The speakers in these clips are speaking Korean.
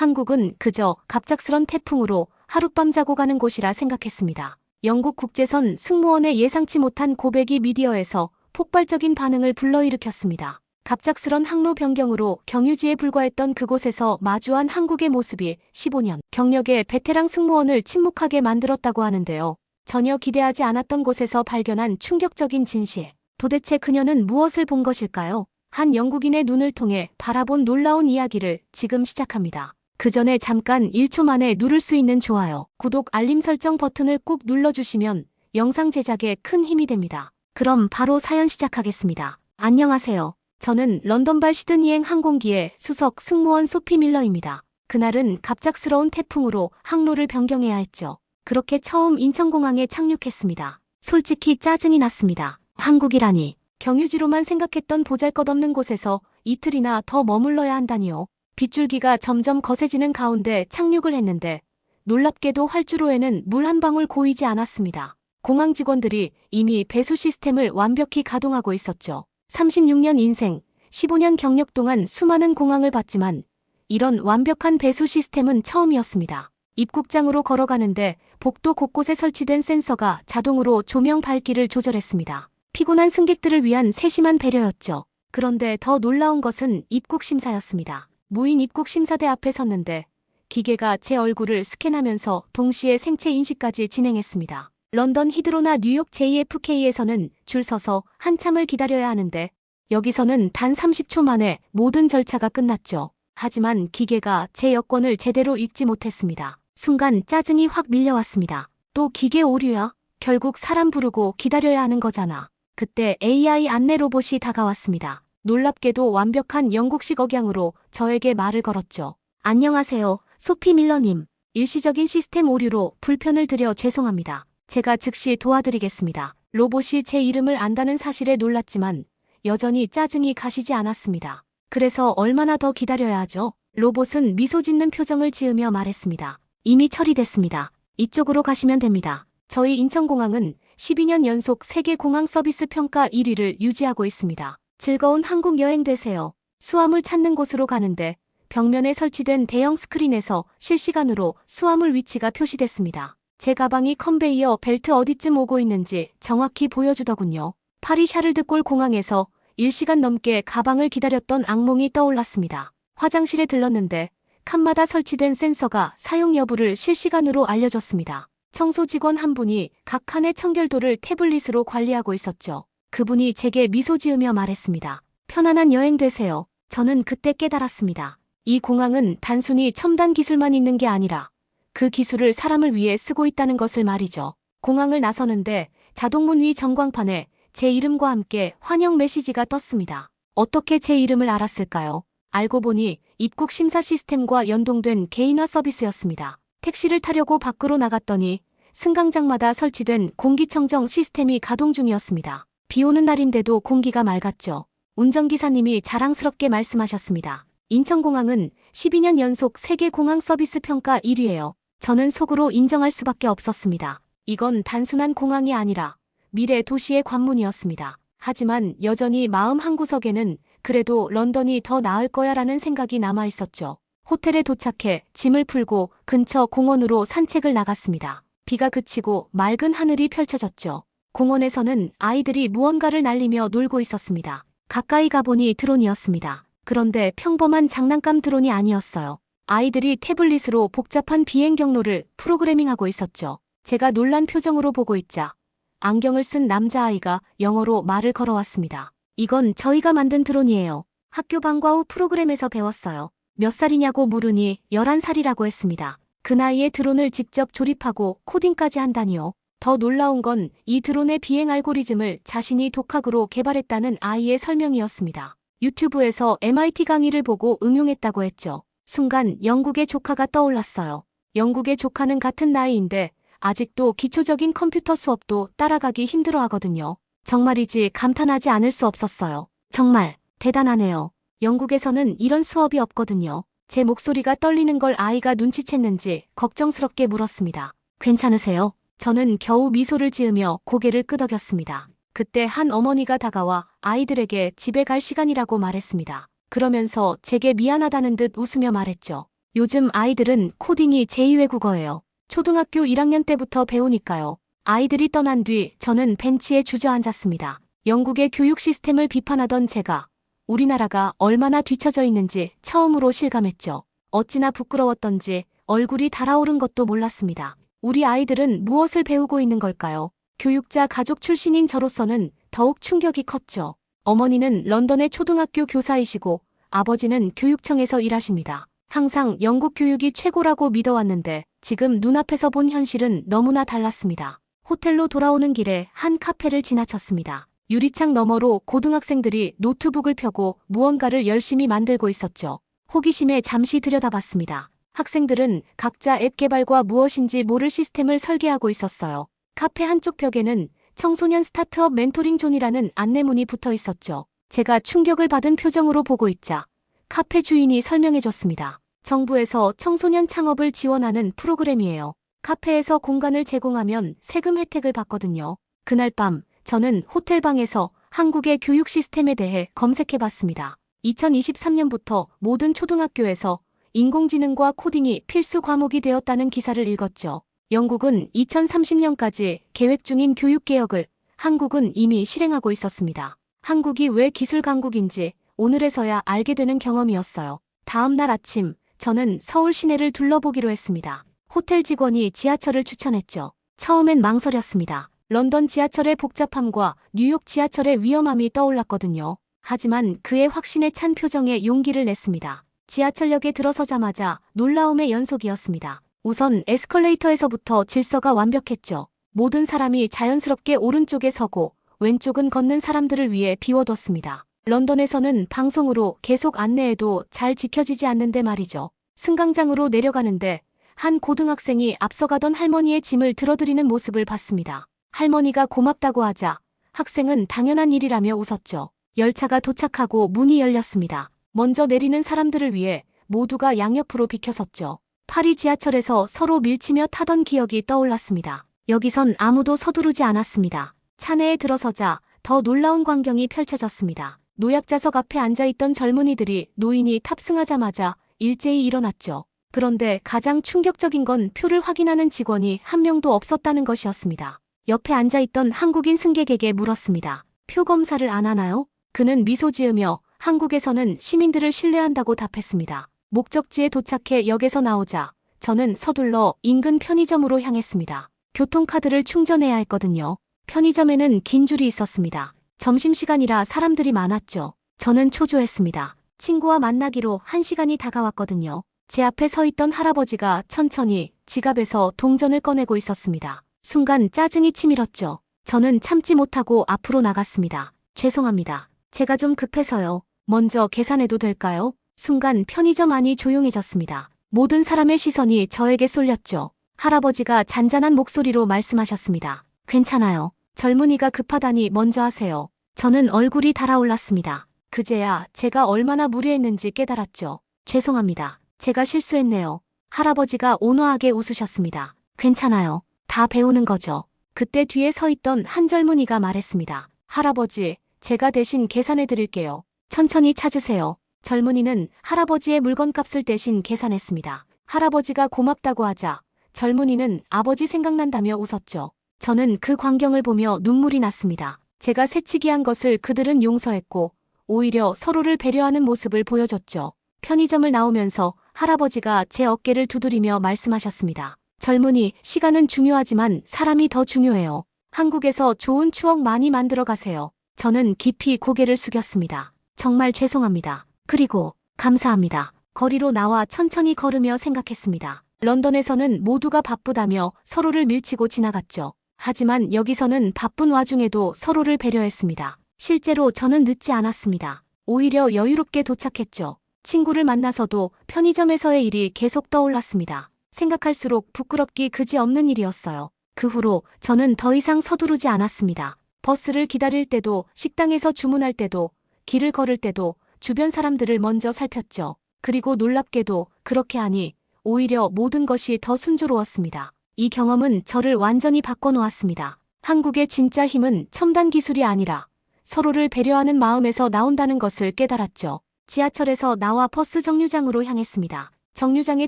한국은 그저 갑작스런 태풍으로 하룻밤 자고 가는 곳이라 생각했습니다. 영국 국제선 승무원의 예상치 못한 고백이 미디어에서 폭발적인 반응을 불러일으켰습니다. 갑작스런 항로 변경으로 경유지에 불과했던 그곳에서 마주한 한국의 모습이 15년 경력의 베테랑 승무원을 침묵하게 만들었다고 하는데요. 전혀 기대하지 않았던 곳에서 발견한 충격적인 진실. 도대체 그녀는 무엇을 본 것일까요? 한 영국인의 눈을 통해 바라본 놀라운 이야기를 지금 시작합니다. 그 전에 잠깐 1초 만에 누를 수 있는 좋아요, 구독, 알림 설정 버튼을 꾹 눌러주시면 영상 제작에 큰 힘이 됩니다. 그럼 바로 사연 시작하겠습니다. 안녕하세요. 저는 런던발 시드니행 항공기의 수석 승무원 소피 밀러입니다. 그날은 갑작스러운 태풍으로 항로를 변경해야 했죠. 그렇게 처음 인천공항에 착륙했습니다. 솔직히 짜증이 났습니다. 한국이라니. 경유지로만 생각했던 보잘것없는 곳에서 이틀이나 더 머물러야 한다니요. 빗줄기가 점점 거세지는 가운데 착륙을 했는데 놀랍게도 활주로에는 물 한 방울 고이지 않았습니다. 공항 직원들이 이미 배수 시스템을 완벽히 가동하고 있었죠. 36년 인생, 15년 경력 동안 수많은 공항을 봤지만 이런 완벽한 배수 시스템은 처음이었습니다. 입국장으로 걸어가는데 복도 곳곳에 설치된 센서가 자동으로 조명 밝기를 조절했습니다. 피곤한 승객들을 위한 세심한 배려였죠. 그런데 더 놀라운 것은 입국 심사였습니다. 무인 입국 심사대 앞에 섰는데 기계가 제 얼굴을 스캔하면서 동시에 생체 인식까지 진행했습니다. 런던 히드로나 뉴욕 JFK에서는 줄 서서 한참을 기다려야 하는데 여기서는 단 30초 만에 모든 절차가 끝났죠. 하지만 기계가 제 여권을 제대로 읽지 못했습니다. 순간 짜증이 확 밀려왔습니다. 또 기계 오류야? 결국 사람 부르고 기다려야 하는 거잖아. 그때 AI 안내 로봇이 다가왔습니다. 놀랍게도 완벽한 영국식 억양으로 저에게 말을 걸었죠. 안녕하세요, 소피 밀러님. 일시적인 시스템 오류로 불편을 드려 죄송합니다. 제가 즉시 도와드리겠습니다. 로봇이 제 이름을 안다는 사실에 놀랐지만 여전히 짜증이 가시지 않았습니다. 그래서 얼마나 더 기다려야 하죠? 로봇은 미소 짓는 표정을 지으며 말했습니다. 이미 처리됐습니다. 이쪽으로 가시면 됩니다. 저희 인천공항은 12년 연속 세계 공항 서비스 평가 1위를 유지하고 있습니다. 즐거운 한국 여행 되세요. 수화물 찾는 곳으로 가는데 벽면에 설치된 대형 스크린에서 실시간으로 수화물 위치가 표시됐습니다. 제 가방이 컨베이어 벨트 어디쯤 오고 있는지 정확히 보여주더군요. 파리 샤를드골 공항에서 1시간 넘게 가방을 기다렸던 악몽이 떠올랐습니다. 화장실에 들렀는데 칸마다 설치된 센서가 사용 여부를 실시간으로 알려줬습니다. 청소 직원 한 분이 각 칸의 청결도를 태블릿으로 관리하고 있었죠. 그분이 제게 미소 지으며 말했습니다. 편안한 여행 되세요. 저는 그때 깨달았습니다. 이 공항은 단순히 첨단 기술만 있는 게 아니라 그 기술을 사람을 위해 쓰고 있다는 것을 말이죠. 공항을 나서는데 자동문 위 전광판에 제 이름과 함께 환영 메시지가 떴습니다. 어떻게 제 이름을 알았을까요? 알고 보니 입국 심사 시스템과 연동된 개인화 서비스였습니다. 택시를 타려고 밖으로 나갔더니 승강장마다 설치된 공기청정 시스템이 가동 중이었습니다. 비 오는 날인데도 공기가 맑았죠. 운전기사님이 자랑스럽게 말씀하셨습니다. 인천공항은 12년 연속 세계 공항 서비스 평가 1위예요. 저는 속으로 인정할 수밖에 없었습니다. 이건 단순한 공항이 아니라 미래 도시의 관문이었습니다. 하지만 여전히 마음 한구석에는 그래도 런던이 더 나을 거야라는 생각이 남아있었죠. 호텔에 도착해 짐을 풀고 근처 공원으로 산책을 나갔습니다. 비가 그치고 맑은 하늘이 펼쳐졌죠. 공원에서는 아이들이 무언가를 날리며 놀고 있었습니다. 가까이 가보니 드론이었습니다. 그런데 평범한 장난감 드론이 아니었어요. 아이들이 태블릿으로 복잡한 비행 경로를 프로그래밍하고 있었죠. 제가 놀란 표정으로 보고 있자 안경을 쓴 남자아이가 영어로 말을 걸어왔습니다. 이건 저희가 만든 드론이에요. 학교 방과 후 프로그램에서 배웠어요. 몇 살이냐고 물으니 11살이라고 했습니다. 그 나이에 드론을 직접 조립하고 코딩까지 한다니요. 더 놀라운 건 이 드론의 비행 알고리즘을 자신이 독학으로 개발했다는 아이의 설명이었습니다. 유튜브에서 MIT 강의를 보고 응용했다고 했죠. 순간 영국의 조카가 떠올랐어요. 영국의 조카는 같은 나이인데 아직도 기초적인 컴퓨터 수업도 따라가기 힘들어 하거든요. 정말이지 감탄하지 않을 수 없었어요. 정말 대단하네요. 영국에서는 이런 수업이 없거든요. 제 목소리가 떨리는 걸 아이가 눈치챘는지 걱정스럽게 물었습니다. 괜찮으세요? 저는 겨우 미소를 지으며 고개를 끄덕였습니다. 그때 한 어머니가 다가와 아이들에게 집에 갈 시간이라고 말했습니다. 그러면서 제게 미안하다는 듯 웃으며 말했죠. 요즘 아이들은 코딩이 제2 외국어예요. 초등학교 1학년 때부터 배우니까요. 아이들이 떠난 뒤 저는 벤치에 주저앉았습니다. 영국의 교육 시스템을 비판하던 제가 우리나라가 얼마나 뒤처져 있는지 처음으로 실감했죠. 어찌나 부끄러웠던지 얼굴이 달아오른 것도 몰랐습니다. 우리 아이들은 무엇을 배우고 있는 걸까요? 교육자 가족 출신인 저로서는 더욱 충격이 컸죠. 어머니는 런던의 초등학교 교사이시고 아버지는 교육청에서 일하십니다. 항상 영국 교육이 최고라고 믿어왔는데 지금 눈앞에서 본 현실은 너무나 달랐습니다. 호텔로 돌아오는 길에 한 카페를 지나쳤습니다. 유리창 너머로 고등학생들이 노트북을 펴고 무언가를 열심히 만들고 있었죠. 호기심에 잠시 들여다봤습니다. 학생들은 각자 앱 개발과 무엇인지 모를 시스템을 설계하고 있었어요. 카페 한쪽 벽에는 청소년 스타트업 멘토링 존이라는 안내문이 붙어 있었죠. 제가 충격을 받은 표정으로 보고 있자 카페 주인이 설명해줬습니다. 정부에서 청소년 창업을 지원하는 프로그램이에요. 카페에서 공간을 제공하면 세금 혜택을 받거든요. 그날 밤 저는 호텔방에서 한국의 교육 시스템에 대해 검색해봤습니다. 2023년부터 모든 초등학교에서 인공지능과 코딩이 필수 과목이 되었다는 기사를 읽었죠. 영국은 2030년까지 계획 중인 교육개혁을 한국은 이미 실행하고 있었습니다. 한국이 왜 기술 강국인지 오늘에서야 알게 되는 경험이었어요. 다음 날 아침 저는 서울 시내를 둘러보기로 했습니다. 호텔 직원이 지하철을 추천했죠. 처음엔 망설였습니다. 런던 지하철의 복잡함과 뉴욕 지하철의 위험함이 떠올랐거든요. 하지만 그의 확신에 찬 표정에 용기를 냈습니다. 지하철역에 들어서자마자 놀라움의 연속이었습니다. 우선 에스컬레이터에서부터 질서가 완벽했죠. 모든 사람이 자연스럽게 오른쪽에 서고 왼쪽은 걷는 사람들을 위해 비워뒀습니다. 런던에서는 방송으로 계속 안내해도 잘 지켜지지 않는데 말이죠. 승강장으로 내려가는데 한 고등학생이 앞서가던 할머니의 짐을 들어드리는 모습을 봤습니다. 할머니가 고맙다고 하자 학생은 당연한 일이라며 웃었죠. 열차가 도착하고 문이 열렸습니다. 먼저 내리는 사람들을 위해 모두가 양옆으로 비켜섰죠. 파리 지하철에서 서로 밀치며 타던 기억이 떠올랐습니다. 여기선 아무도 서두르지 않았습니다. 차내에 들어서자 더 놀라운 광경이 펼쳐졌습니다. 노약자석 앞에 앉아있던 젊은이들이 노인이 탑승하자마자 일제히 일어났죠. 그런데 가장 충격적인 건 표를 확인하는 직원이 한 명도 없었다는 것이었습니다. 옆에 앉아있던 한국인 승객에게 물었습니다. 표 검사를 안 하나요? 그는 미소 지으며 한국에서는 시민들을 신뢰한다고 답했습니다. 목적지에 도착해 역에서 나오자 저는 서둘러 인근 편의점으로 향했습니다. 교통카드를 충전해야 했거든요. 편의점에는 긴 줄이 있었습니다. 점심시간이라 사람들이 많았죠. 저는 초조했습니다. 친구와 만나기로 1시간이 다가왔거든요. 제 앞에 서 있던 할아버지가 천천히 지갑에서 동전을 꺼내고 있었습니다. 순간 짜증이 치밀었죠. 저는 참지 못하고 앞으로 나갔습니다. 죄송합니다. 제가 좀 급해서요. 먼저 계산해도 될까요? 순간 편의점 안이 조용해졌습니다. 모든 사람의 시선이 저에게 쏠렸죠. 할아버지가 잔잔한 목소리로 말씀하셨습니다. 괜찮아요. 젊은이가 급하다니 먼저 하세요. 저는 얼굴이 달아올랐습니다. 그제야 제가 얼마나 무례했는지 깨달았죠. 죄송합니다. 제가 실수했네요. 할아버지가 온화하게 웃으셨습니다. 괜찮아요. 다 배우는 거죠. 그때 뒤에 서 있던 한 젊은이가 말했습니다. 할아버지, 제가 대신 계산해 드릴게요. 천천히 찾으세요. 젊은이는 할아버지의 물건값을 대신 계산했습니다. 할아버지가 고맙다고 하자 젊은이는 아버지 생각난다며 웃었죠. 저는 그 광경을 보며 눈물이 났습니다. 제가 새치기한 것을 그들은 용서했고 오히려 서로를 배려하는 모습을 보여줬죠. 편의점을 나오면서 할아버지가 제 어깨를 두드리며 말씀하셨습니다. 젊은이, 시간은 중요하지만 사람이 더 중요해요. 한국에서 좋은 추억 많이 만들어 가세요. 저는 깊이 고개를 숙였습니다. 정말 죄송합니다. 그리고 감사합니다. 거리로 나와 천천히 걸으며 생각했습니다. 런던에서는 모두가 바쁘다며 서로를 밀치고 지나갔죠. 하지만 여기서는 바쁜 와중에도 서로를 배려했습니다. 실제로 저는 늦지 않았습니다. 오히려 여유롭게 도착했죠. 친구를 만나서도 편의점에서의 일이 계속 떠올랐습니다. 생각할수록 부끄럽기 그지없는 일이었어요. 그 후로 저는 더 이상 서두르지 않았습니다. 버스를 기다릴 때도, 식당에서 주문할 때도, 길을 걸을 때도 주변 사람들을 먼저 살폈죠. 그리고 놀랍게도 그렇게 하니 오히려 모든 것이 더 순조로웠습니다. 이 경험은 저를 완전히 바꿔놓았습니다. 한국의 진짜 힘은 첨단 기술이 아니라 서로를 배려하는 마음에서 나온다는 것을 깨달았죠. 지하철에서 나와 버스 정류장으로 향했습니다. 정류장에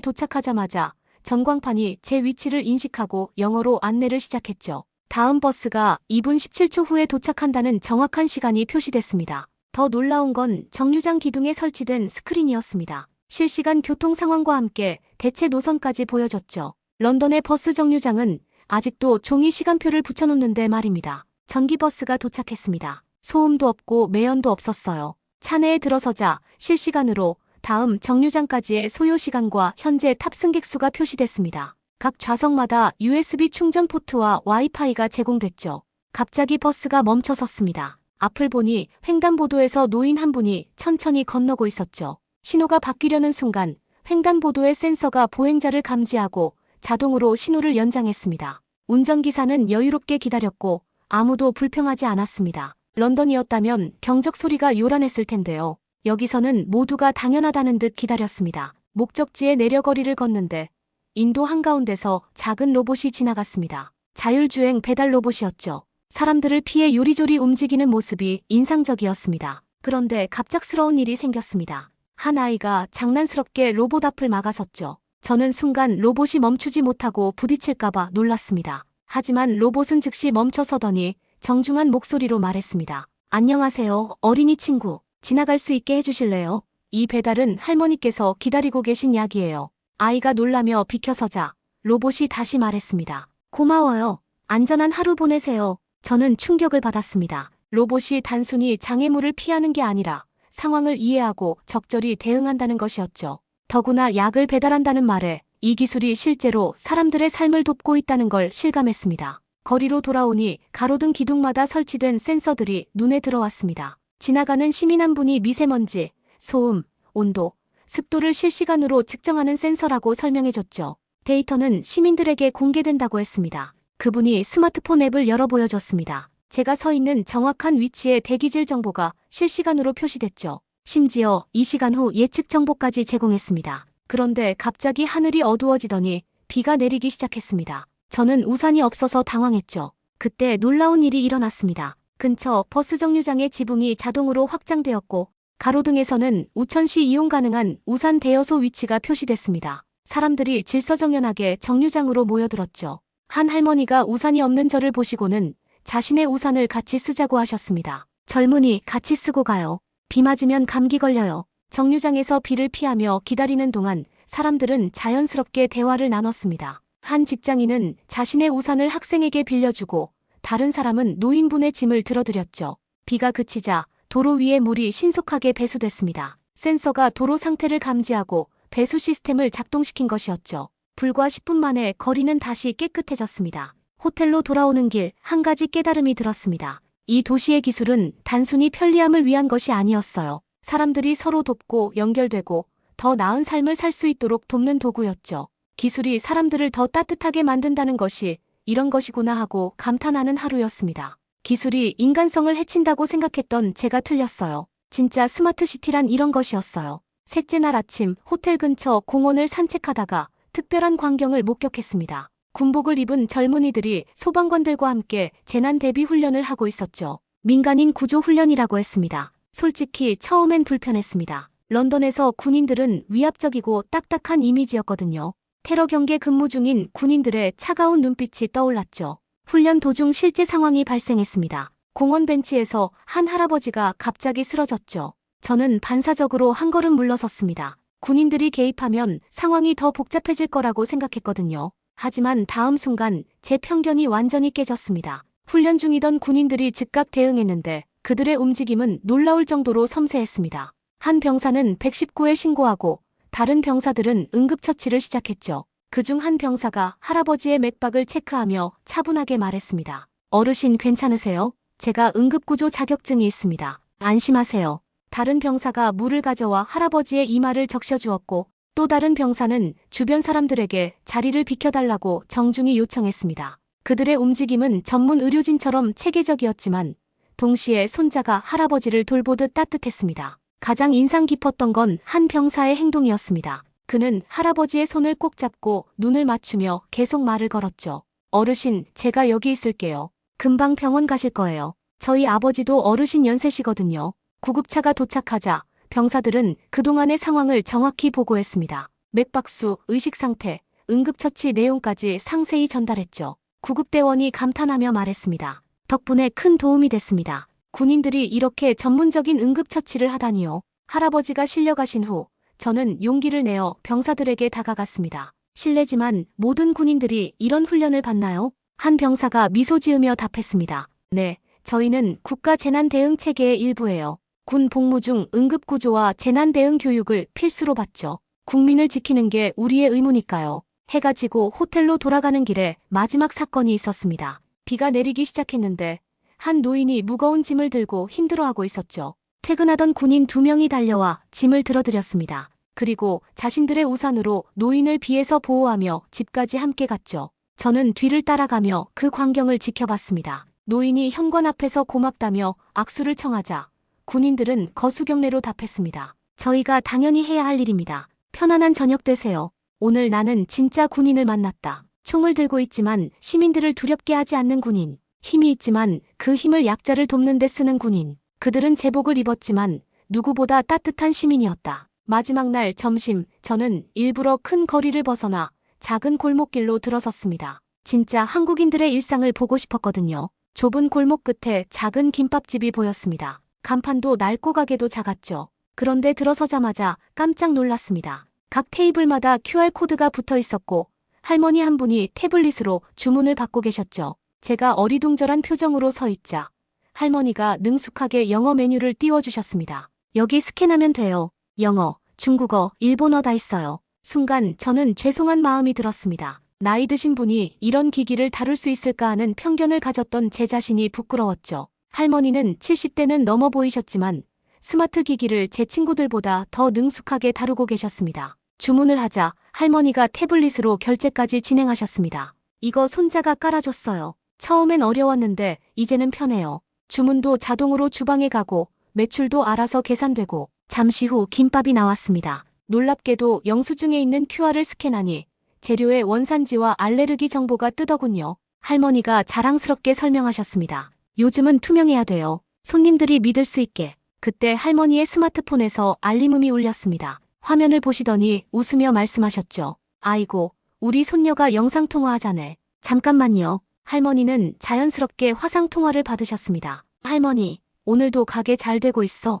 도착하자마자 전광판이 제 위치를 인식하고 영어로 안내를 시작했죠. 다음 버스가 2분 17초 후에 도착한다는 정확한 시간이 표시됐습니다. 더 놀라운 건 정류장 기둥에 설치된 스크린이었습니다. 실시간 교통 상황과 함께 대체 노선까지 보여줬죠. 런던의 버스 정류장은 아직도 종이 시간표를 붙여놓는데 말입니다. 전기버스가 도착했습니다. 소음도 없고 매연도 없었어요. 차내에 들어서자 실시간으로 다음 정류장까지의 소요 시간과 현재 탑승객 수가 표시됐습니다. 각 좌석마다 USB 충전 포트와 와이파이가 제공됐죠. 갑자기 버스가 멈춰 섰습니다. 앞을 보니 횡단보도에서 노인 한 분이 천천히 건너고 있었죠. 신호가 바뀌려는 순간 횡단보도의 센서가 보행자를 감지하고 자동으로 신호를 연장했습니다. 운전기사는 여유롭게 기다렸고 아무도 불평하지 않았습니다. 런던이었다면 경적 소리가 요란했을 텐데요. 여기서는 모두가 당연하다는 듯 기다렸습니다. 목적지에 내려거리를 걷는데 인도 한가운데서 작은 로봇이 지나갔습니다. 자율주행 배달 로봇이었죠. 사람들을 피해 요리조리 움직이는 모습이 인상적이었습니다. 그런데 갑작스러운 일이 생겼습니다. 한 아이가 장난스럽게 로봇 앞을 막아섰죠. 저는 순간 로봇이 멈추지 못하고 부딪힐까봐 놀랐습니다. 하지만 로봇은 즉시 멈춰서더니 정중한 목소리로 말했습니다. 안녕하세요, 어린이 친구. 지나갈 수 있게 해주실래요? 이 배달은 할머니께서 기다리고 계신 약이에요. 아이가 놀라며 비켜서자 로봇이 다시 말했습니다. 고마워요. 안전한 하루 보내세요. 저는 충격을 받았습니다. 로봇이 단순히 장애물을 피하는 게 아니라 상황을 이해하고 적절히 대응한다는 것이었죠. 더구나 약을 배달한다는 말에 이 기술이 실제로 사람들의 삶을 돕고 있다는 걸 실감했습니다. 거리로 돌아오니 가로등 기둥마다 설치된 센서들이 눈에 들어왔습니다. 지나가는 시민 한 분이 미세먼지, 소음, 온도, 습도를 실시간으로 측정하는 센서라고 설명해줬죠. 데이터는 시민들에게 공개된다고 했습니다. 그분이 스마트폰 앱을 열어 보여줬습니다. 제가 서 있는 정확한 위치의 대기질 정보가 실시간으로 표시됐죠. 심지어 이 시간 후 예측 정보까지 제공했습니다. 그런데 갑자기 하늘이 어두워지더니 비가 내리기 시작했습니다. 저는 우산이 없어서 당황했죠. 그때 놀라운 일이 일어났습니다. 근처 버스 정류장의 지붕이 자동으로 확장되었고 가로등에서는 우천시 이용 가능한 우산 대여소 위치가 표시됐습니다. 사람들이 질서정연하게 정류장으로 모여들었죠. 한 할머니가 우산이 없는 저를 보시고는 자신의 우산을 같이 쓰자고 하셨습니다. 젊은이, 같이 쓰고 가요. 비 맞으면 감기 걸려요. 정류장에서 비를 피하며 기다리는 동안 사람들은 자연스럽게 대화를 나눴습니다. 한 직장인은 자신의 우산을 학생에게 빌려주고 다른 사람은 노인분의 짐을 들어드렸죠. 비가 그치자 도로 위에 물이 신속하게 배수됐습니다. 센서가 도로 상태를 감지하고 배수 시스템을 작동시킨 것이었죠. 불과 10분 만에 거리는 다시 깨끗해졌습니다. 호텔로 돌아오는 길 한 가지 깨달음이 들었습니다. 이 도시의 기술은 단순히 편리함을 위한 것이 아니었어요. 사람들이 서로 돕고 연결되고 더 나은 삶을 살 수 있도록 돕는 도구였죠. 기술이 사람들을 더 따뜻하게 만든다는 것이 이런 것이구나 하고 감탄하는 하루였습니다. 기술이 인간성을 해친다고 생각했던 제가 틀렸어요. 진짜 스마트시티란 이런 것이었어요. 셋째 날 아침 호텔 근처 공원을 산책하다가 특별한 광경을 목격했습니다. 군복을 입은 젊은이들이 소방관들과 함께 재난 대비 훈련을 하고 있었죠. 민간인 구조 훈련이라고 했습니다. 솔직히 처음엔 불편했습니다. 런던에서 군인들은 위압적이고 딱딱한 이미지였거든요. 테러 경계 근무 중인 군인들의 차가운 눈빛이 떠올랐죠. 훈련 도중 실제 상황이 발생했습니다. 공원 벤치에서 한 할아버지가 갑자기 쓰러졌죠. 저는 반사적으로 한 걸음 물러섰습니다. 군인들이 개입하면 상황이 더 복잡해질 거라고 생각했거든요. 하지만 다음 순간 제 편견이 완전히 깨졌습니다. 훈련 중이던 군인들이 즉각 대응했는데 그들의 움직임은 놀라울 정도로 섬세했습니다. 한 병사는 119에 신고하고 다른 병사들은 응급처치를 시작했죠. 그중 한 병사가 할아버지의 맥박을 체크하며 차분하게 말했습니다. 어르신 괜찮으세요? 제가 응급구조 자격증이 있습니다. 안심하세요. 다른 병사가 물을 가져와 할아버지의 이마를 적셔주었고 또 다른 병사는 주변 사람들에게 자리를 비켜달라고 정중히 요청했습니다. 그들의 움직임은 전문 의료진처럼 체계적이었지만 동시에 손자가 할아버지를 돌보듯 따뜻했습니다. 가장 인상 깊었던 건 한 병사의 행동이었습니다. 그는 할아버지의 손을 꼭 잡고 눈을 맞추며 계속 말을 걸었죠. 어르신, 제가 여기 있을게요. 금방 병원 가실 거예요. 저희 아버지도 어르신 연세시거든요. 구급차가 도착하자 병사들은 그동안의 상황을 정확히 보고했습니다. 맥박수, 의식상태, 응급처치 내용까지 상세히 전달했죠. 구급대원이 감탄하며 말했습니다. 덕분에 큰 도움이 됐습니다. 군인들이 이렇게 전문적인 응급처치를 하다니요. 할아버지가 실려가신 후 저는 용기를 내어 병사들에게 다가갔습니다. 실례지만 모든 군인들이 이런 훈련을 받나요? 한 병사가 미소 지으며 답했습니다. 네, 저희는 국가재난대응체계의 일부예요. 군 복무 중 응급구조와 재난대응 교육을 필수로 받죠. 국민을 지키는 게 우리의 의무니까요. 해가 지고 호텔로 돌아가는 길에 마지막 사건이 있었습니다. 비가 내리기 시작했는데 한 노인이 무거운 짐을 들고 힘들어하고 있었죠. 퇴근하던 군인 2명이 달려와 짐을 들어드렸습니다. 그리고 자신들의 우산으로 노인을 비에서 보호하며 집까지 함께 갔죠. 저는 뒤를 따라가며 그 광경을 지켜봤습니다. 노인이 현관 앞에서 고맙다며 악수를 청하자 군인들은 거수경례로 답했습니다. 저희가 당연히 해야 할 일입니다. 편안한 저녁 되세요. 오늘 나는 진짜 군인을 만났다. 총을 들고 있지만 시민들을 두렵게 하지 않는 군인. 힘이 있지만 그 힘을 약자를 돕는 데 쓰는 군인. 그들은 제복을 입었지만 누구보다 따뜻한 시민이었다. 마지막 날 점심, 저는 일부러 큰 거리를 벗어나 작은 골목길로 들어섰습니다. 진짜 한국인들의 일상을 보고 싶었거든요. 좁은 골목 끝에 작은 김밥집이 보였습니다. 간판도 낡고 가게도 작았죠. 그런데 들어서자마자 깜짝 놀랐습니다. 각 테이블마다 QR코드가 붙어 있었고 할머니 한 분이 태블릿으로 주문을 받고 계셨죠. 제가 어리둥절한 표정으로 서 있자 할머니가 능숙하게 영어 메뉴를 띄워주셨습니다. 여기 스캔하면 돼요. 영어, 중국어, 일본어 다 있어요. 순간 저는 죄송한 마음이 들었습니다. 나이 드신 분이 이런 기기를 다룰 수 있을까 하는 편견을 가졌던 제 자신이 부끄러웠죠. 할머니는 70대는 넘어 보이셨지만 스마트 기기를 제 친구들보다 더 능숙하게 다루고 계셨습니다. 주문을 하자 할머니가 태블릿으로 결제까지 진행하셨습니다. 이거 손자가 깔아줬어요. 처음엔 어려웠는데 이제는 편해요. 주문도 자동으로 주방에 가고 매출도 알아서 계산되고 잠시 후 김밥이 나왔습니다. 놀랍게도 영수증에 있는 QR을 스캔하니 재료의 원산지와 알레르기 정보가 뜨더군요. 할머니가 자랑스럽게 설명하셨습니다. 요즘은 투명해야 돼요. 손님들이 믿을 수 있게. 그때 할머니의 스마트폰에서 알림음이 울렸습니다. 화면을 보시더니 웃으며 말씀하셨죠. 아이고, 우리 손녀가 영상통화하자네. 잠깐만요. 할머니는 자연스럽게 화상통화를 받으셨습니다. 할머니, 오늘도 가게 잘 되고 있어?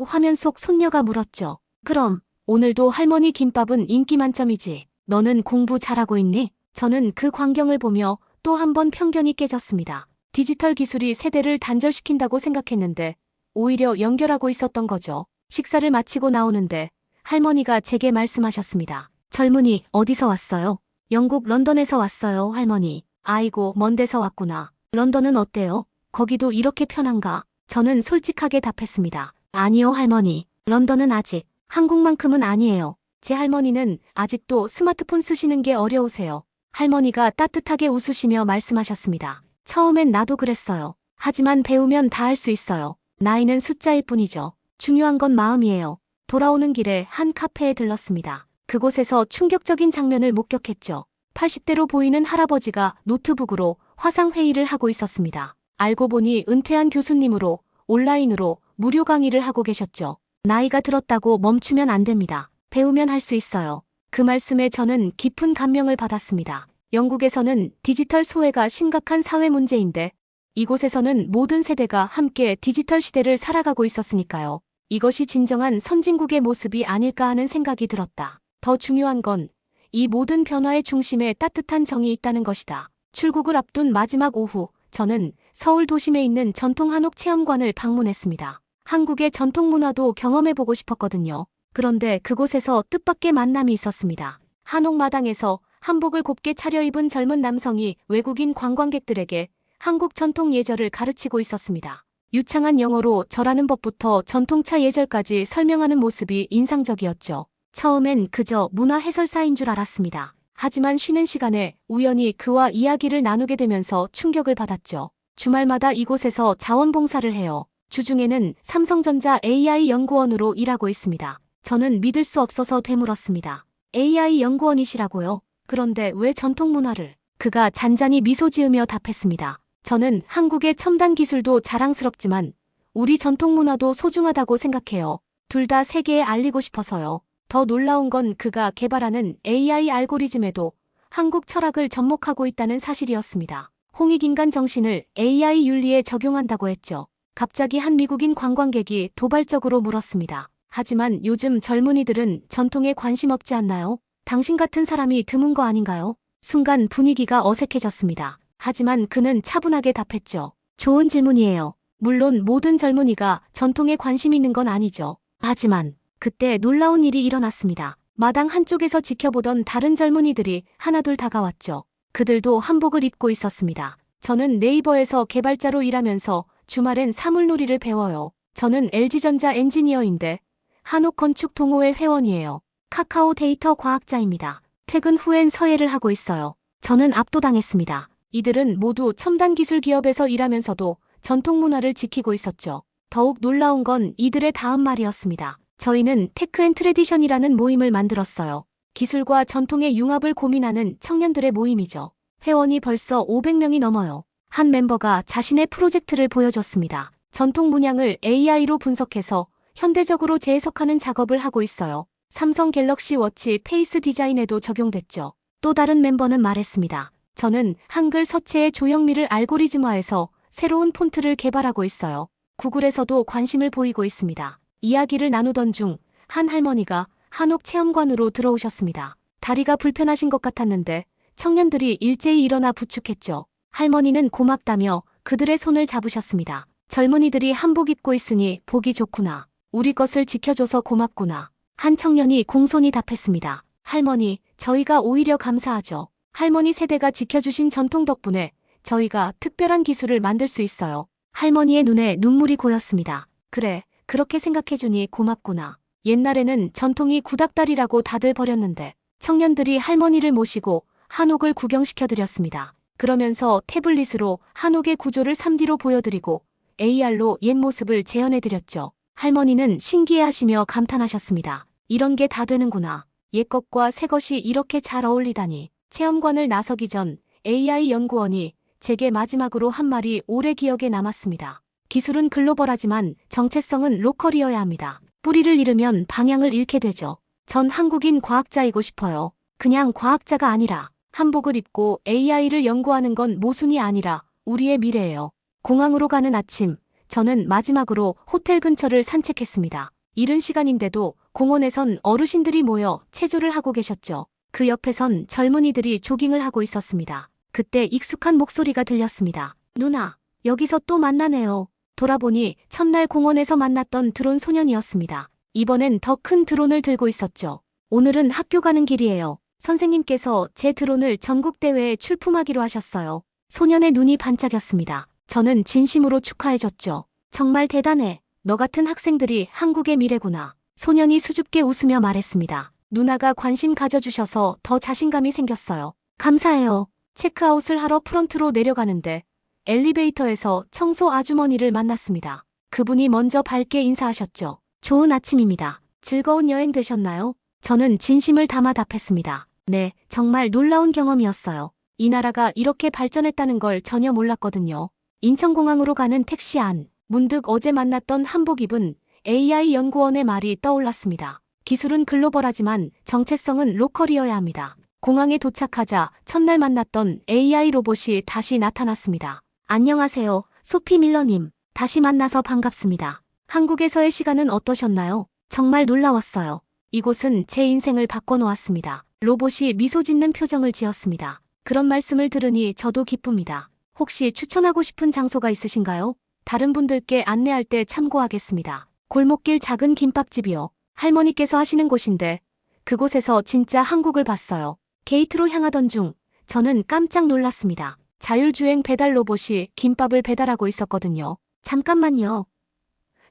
화면 속 손녀가 물었죠. 그럼, 오늘도 할머니 김밥은 인기 만점이지. 너는 공부 잘하고 있니? 저는 그 광경을 보며 또 한 번 편견이 깨졌습니다. 디지털 기술이 세대를 단절시킨다고 생각했는데 오히려 연결하고 있었던 거죠. 식사를 마치고 나오는데 할머니가 제게 말씀하셨습니다. 젊은이, 어디서 왔어요? 영국 런던에서 왔어요, 할머니. 아이고, 먼 데서 왔구나. 런던은 어때요? 거기도 이렇게 편한가? 저는 솔직하게 답했습니다. 아니요, 할머니. 런던은 아직 한국만큼은 아니에요. 제 할머니는 아직도 스마트폰 쓰시는 게 어려우세요. 할머니가 따뜻하게 웃으시며 말씀하셨습니다. 처음엔 나도 그랬어요. 하지만 배우면 다 할 수 있어요. 나이는 숫자일 뿐이죠. 중요한 건 마음이에요. 돌아오는 길에 한 카페에 들렀습니다. 그곳에서 충격적인 장면을 목격했죠. 80대로 보이는 할아버지가 노트북으로 화상회의를 하고 있었습니다. 알고 보니 은퇴한 교수님으로 온라인으로 무료 강의를 하고 계셨죠. 나이가 들었다고 멈추면 안 됩니다. 배우면 할 수 있어요. 그 말씀에 저는 깊은 감명을 받았습니다. 영국에서는 디지털 소외가 심각한 사회 문제인데 이곳에서는 모든 세대가 함께 디지털 시대를 살아가고 있었으니까요. 이것이 진정한 선진국의 모습이 아닐까 하는 생각이 들었다. 더 중요한 건 이 모든 변화의 중심에 따뜻한 정이 있다는 것이다. 출국을 앞둔 마지막 오후, 저는 서울 도심에 있는 전통 한옥 체험관을 방문했습니다. 한국의 전통 문화도 경험해보고 싶었거든요. 그런데 그곳에서 뜻밖의 만남이 있었습니다. 한옥 마당에서 한복을 곱게 차려입은 젊은 남성이 외국인 관광객들에게 한국 전통 예절을 가르치고 있었습니다. 유창한 영어로 절하는 법부터 전통차 예절까지 설명하는 모습이 인상적이었죠. 처음엔 그저 문화 해설사인 줄 알았습니다. 하지만 쉬는 시간에 우연히 그와 이야기를 나누게 되면서 충격을 받았죠. 주말마다 이곳에서 자원봉사를 해요. 주중에는 삼성전자 AI 연구원으로 일하고 있습니다. 저는 믿을 수 없어서 되물었습니다. AI 연구원이시라고요? 그런데 왜 전통 문화를? 그가 잔잔히 미소 지으며 답했습니다. 저는 한국의 첨단 기술도 자랑스럽지만 우리 전통 문화도 소중하다고 생각해요. 둘 다 세계에 알리고 싶어서요. 더 놀라운 건 그가 개발하는 AI 알고리즘에도 한국 철학을 접목하고 있다는 사실이었습니다. 홍익인간 정신을 AI 윤리에 적용한다고 했죠. 갑자기 한 미국인 관광객이 도발적으로 물었습니다. 하지만 요즘 젊은이들은 전통에 관심 없지 않나요? 당신 같은 사람이 드문 거 아닌가요? 순간 분위기가 어색해졌습니다. 하지만 그는 차분하게 답했죠. 좋은 질문이에요. 물론 모든 젊은이가 전통에 관심 있는 건 아니죠. 하지만 그때 놀라운 일이 일어났습니다. 마당 한쪽에서 지켜보던 다른 젊은이들이 하나둘 다가왔죠. 그들도 한복을 입고 있었습니다. 저는 네이버에서 개발자로 일하면서 주말엔 사물놀이를 배워요. 저는 LG전자 엔지니어인데 한옥건축동호회 회원이에요. 카카오 데이터 과학자입니다. 퇴근 후엔 서예를 하고 있어요. 저는 압도당했습니다. 이들은 모두 첨단 기술 기업에서 일하면서도 전통 문화를 지키고 있었죠. 더욱 놀라운 건 이들의 다음 말이었습니다. 저희는 테크 앤 트레디션이라는 모임을 만들었어요. 기술과 전통의 융합을 고민하는 청년들의 모임이죠. 회원이 벌써 500명이 넘어요. 한 멤버가 자신의 프로젝트를 보여줬습니다. 전통 문양을 AI로 분석해서 현대적으로 재해석하는 작업을 하고 있어요. 삼성 갤럭시 워치 페이스 디자인에도 적용됐죠. 또 다른 멤버는 말했습니다. 저는 한글 서체의 조형미를 알고리즘화해서 새로운 폰트를 개발하고 있어요. 구글에서도 관심을 보이고 있습니다. 이야기를 나누던 중 한 할머니가 한옥 체험관으로 들어오셨습니다. 다리가 불편하신 것 같았는데 청년들이 일제히 일어나 부축했죠. 할머니는 고맙다며 그들의 손을 잡으셨습니다. 젊은이들이 한복 입고 있으니 보기 좋구나. 우리 것을 지켜줘서 고맙구나. 한 청년이 공손히 답했습니다. 할머니, 저희가 오히려 감사하죠. 할머니 세대가 지켜주신 전통 덕분에 저희가 특별한 기술을 만들 수 있어요. 할머니의 눈에 눈물이 고였습니다. 그래, 그렇게 생각해주니 고맙구나. 옛날에는 전통이 구닥다리라고 다들 버렸는데 청년들이 할머니를 모시고 한옥을 구경시켜드렸습니다. 그러면서 태블릿으로 한옥의 구조를 3D로 보여드리고 AR로 옛 모습을 재현해드렸죠. 할머니는 신기해하시며 감탄하셨습니다. 이런 게 다 되는구나. 옛것과 새것이 이렇게 잘 어울리다니. 체험관을 나서기 전 AI 연구원이 제게 마지막으로 한 말이 오래 기억에 남았습니다. 기술은 글로벌하지만 정체성은 로컬이어야 합니다. 뿌리를 잃으면 방향을 잃게 되죠. 전 한국인 과학자이고 싶어요. 그냥 과학자가 아니라 한복을 입고 AI를 연구하는 건 모순이 아니라 우리의 미래예요. 공항으로 가는 아침, 저는 마지막으로 호텔 근처를 산책했습니다. 이른 시간인데도 공원에선 어르신들이 모여 체조를 하고 계셨죠. 그 옆에선 젊은이들이 조깅을 하고 있었습니다. 그때 익숙한 목소리가 들렸습니다. 누나, 여기서 또 만나네요. 돌아보니 첫날 공원에서 만났던 드론 소년이었습니다. 이번엔 더 큰 드론을 들고 있었죠. 오늘은 학교 가는 길이에요. 선생님께서 제 드론을 전국대회에 출품하기로 하셨어요. 소년의 눈이 반짝였습니다. 저는 진심으로 축하해줬죠. 정말 대단해. 너 같은 학생들이 한국의 미래구나. 소년이 수줍게 웃으며 말했습니다. 누나가 관심 가져주셔서 더 자신감이 생겼어요. 감사해요. 체크아웃을 하러 프런트로 내려가는데 엘리베이터에서 청소 아주머니를 만났습니다. 그분이 먼저 밝게 인사하셨죠. 좋은 아침입니다. 즐거운 여행 되셨나요? 저는 진심을 담아 답했습니다. 네, 정말 놀라운 경험이었어요. 이 나라가 이렇게 발전했다는 걸 전혀 몰랐거든요. 인천공항으로 가는 택시 안, 문득 어제 만났던 한복 입은 AI 연구원의 말이 떠올랐습니다. 기술은 글로벌하지만 정체성은 로컬이어야 합니다. 공항에 도착하자 첫날 만났던 AI 로봇이 다시 나타났습니다. 안녕하세요, 소피 밀러님. 다시 만나서 반갑습니다. 한국에서의 시간은 어떠셨나요? 정말 놀라웠어요. 이곳은 제 인생을 바꿔놓았습니다. 로봇이 미소 짓는 표정을 지었습니다. 그런 말씀을 들으니 저도 기쁩니다. 혹시 추천하고 싶은 장소가 있으신가요? 다른 분들께 안내할 때 참고하겠습니다. 골목길 작은 김밥집이요. 할머니께서 하시는 곳인데 그곳에서 진짜 한국을 봤어요. 게이트로 향하던 중 저는 깜짝 놀랐습니다. 자율주행 배달 로봇이 김밥을 배달하고 있었거든요. 잠깐만요.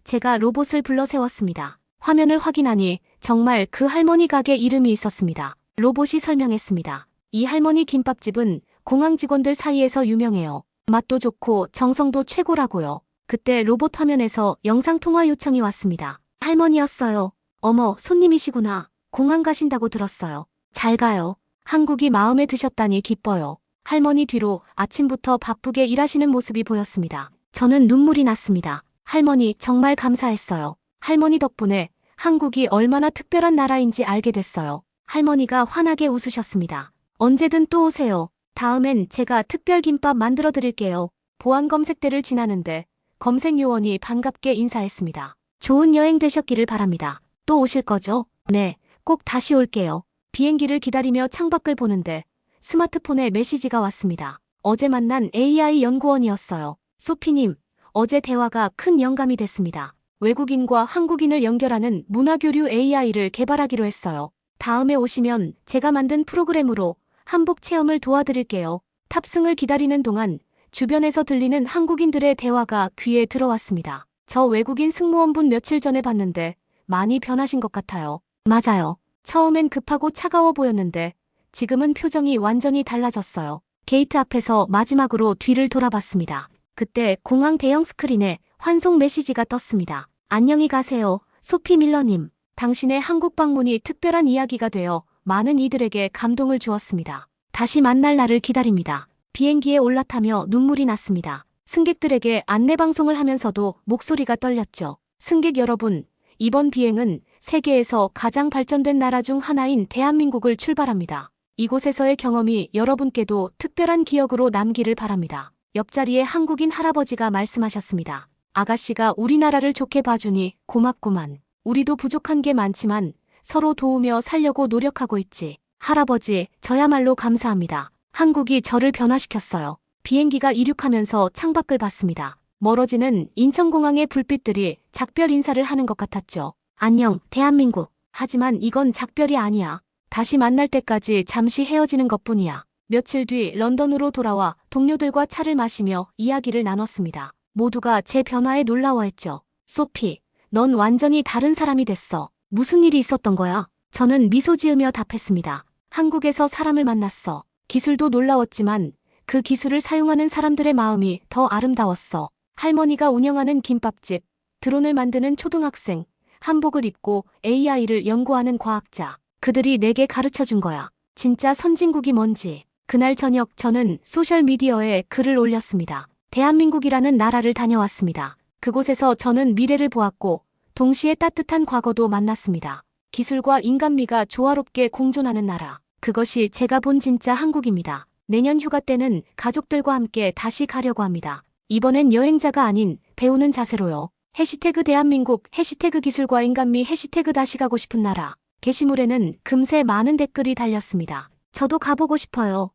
제가 로봇을 불러 세웠습니다. 화면을 확인하니 정말 그 할머니 가게 이름이 있었습니다. 로봇이 설명했습니다. 이 할머니 김밥집은 공항 직원들 사이에서 유명해요. 맛도 좋고 정성도 최고라고요. 그때 로봇 화면에서 영상통화 요청이 왔습니다. 할머니였어요. 어머, 손님이시구나. 공항 가신다고 들었어요. 잘 가요. 한국이 마음에 드셨다니 기뻐요. 할머니 뒤로 아침부터 바쁘게 일하시는 모습이 보였습니다. 저는 눈물이 났습니다. 할머니 정말 감사했어요. 할머니 덕분에 한국이 얼마나 특별한 나라인지 알게 됐어요. 할머니가 환하게 웃으셨습니다. 언제든 또 오세요. 다음엔 제가 특별김밥 만들어 드릴게요. 보안 검색대를 지나는데 검색 요원이 반갑게 인사했습니다. 좋은 여행 되셨기를 바랍니다. 또 오실 거죠? 네, 꼭 다시 올게요. 비행기를 기다리며 창밖을 보는데 스마트폰에 메시지가 왔습니다. 어제 만난 AI 연구원이었어요. 소피님, 어제 대화가 큰 영감이 됐습니다. 외국인과 한국인을 연결하는 문화교류 AI를 개발하기로 했어요. 다음에 오시면 제가 만든 프로그램으로 한복 체험을 도와드릴게요. 탑승을 기다리는 동안 주변에서 들리는 한국인들의 대화가 귀에 들어왔습니다. 저 외국인 승무원분 며칠 전에 봤는데 많이 변하신 것 같아요. 맞아요. 처음엔 급하고 차가워 보였는데 지금은 표정이 완전히 달라졌어요. 게이트 앞에서 마지막으로 뒤를 돌아봤습니다. 그때 공항 대형 스크린에 환송 메시지가 떴습니다. 안녕히 가세요, 소피 밀러님. 당신의 한국 방문이 특별한 이야기가 되어 많은 이들에게 감동을 주었습니다. 다시 만날 날을 기다립니다. 비행기에 올라타며 눈물이 났습니다. 승객들에게 안내방송을 하면서도 목소리가 떨렸죠. 승객 여러분, 이번 비행은 세계에서 가장 발전된 나라 중 하나인 대한민국을 출발합니다. 이곳에서의 경험이 여러분께도 특별한 기억으로 남기를 바랍니다. 옆자리에 한국인 할아버지가 말씀하셨습니다. 아가씨가 우리나라를 좋게 봐주니 고맙구만. 우리도 부족한 게 많지만 서로 도우며 살려고 노력하고 있지. 할아버지, 저야말로 감사합니다. 한국이 저를 변화시켰어요. 비행기가 이륙하면서 창밖을 봤습니다. 멀어지는 인천공항의 불빛들이 작별 인사를 하는 것 같았죠. 안녕, 대한민국. 하지만 이건 작별이 아니야. 다시 만날 때까지 잠시 헤어지는 것뿐이야. 며칠 뒤 런던으로 돌아와 동료들과 차를 마시며 이야기를 나눴습니다. 모두가 제 변화에 놀라워했죠. 소피, 넌 완전히 다른 사람이 됐어. 무슨 일이 있었던 거야? 저는 미소 지으며 답했습니다. 한국에서 사람을 만났어. 기술도 놀라웠지만 그 기술을 사용하는 사람들의 마음이 더 아름다웠어. 할머니가 운영하는 김밥집, 드론을 만드는 초등학생, 한복을 입고 AI를 연구하는 과학자. 그들이 내게 가르쳐준 거야. 진짜 선진국이 뭔지. 그날 저녁 저는 소셜미디어에 글을 올렸습니다. 대한민국이라는 나라를 다녀왔습니다. 그곳에서 저는 미래를 보았고 동시에 따뜻한 과거도 만났습니다. 기술과 인간미가 조화롭게 공존하는 나라. 그것이 제가 본 진짜 한국입니다. 내년 휴가 때는 가족들과 함께 다시 가려고 합니다. 이번엔 여행자가 아닌 배우는 자세로요. 해시태그 대한민국, 해시태그 기술과 인간미, 해시태그 다시 가고 싶은 나라. 게시물에는 금세 많은 댓글이 달렸습니다. 저도 가보고 싶어요.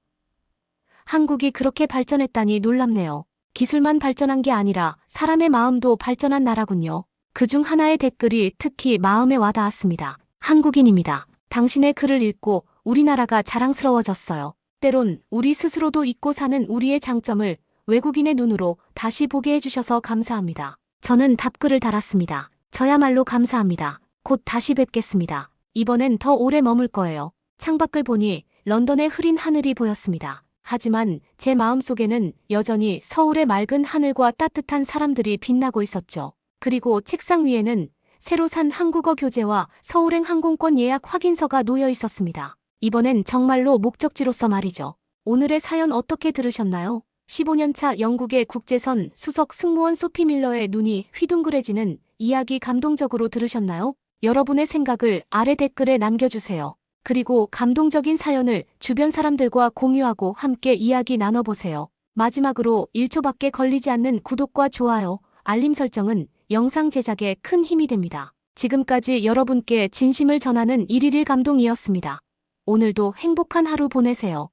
한국이 그렇게 발전했다니 놀랍네요. 기술만 발전한 게 아니라 사람의 마음도 발전한 나라군요. 그중 하나의 댓글이 특히 마음에 와닿았습니다. 한국인입니다. 당신의 글을 읽고 우리나라가 자랑스러워졌어요. 때론 우리 스스로도 잊고 사는 우리의 장점을 외국인의 눈으로 다시 보게 해주셔서 감사합니다. 저는 답글을 달았습니다. 저야말로 감사합니다. 곧 다시 뵙겠습니다. 이번엔 더 오래 머물 거예요. 창밖을 보니 런던의 흐린 하늘이 보였습니다. 하지만 제 마음속에는 여전히 서울의 맑은 하늘과 따뜻한 사람들이 빛나고 있었죠. 그리고 책상 위에는 새로 산 한국어 교재와 서울행 항공권 예약 확인서가 놓여 있었습니다. 이번엔 정말로 목적지로서 말이죠. 오늘의 사연 어떻게 들으셨나요? 15년차 영국의 국제선 수석 승무원 소피 밀러의 눈이 휘둥그레지는 이야기 감동적으로 들으셨나요? 여러분의 생각을 아래 댓글에 남겨주세요. 그리고 감동적인 사연을 주변 사람들과 공유하고 함께 이야기 나눠보세요. 마지막으로 1초밖에 걸리지 않는 구독과 좋아요, 알림 설정은 영상 제작에 큰 힘이 됩니다. 지금까지 여러분께 진심을 전하는 111 감동이었습니다. 오늘도 행복한 하루 보내세요.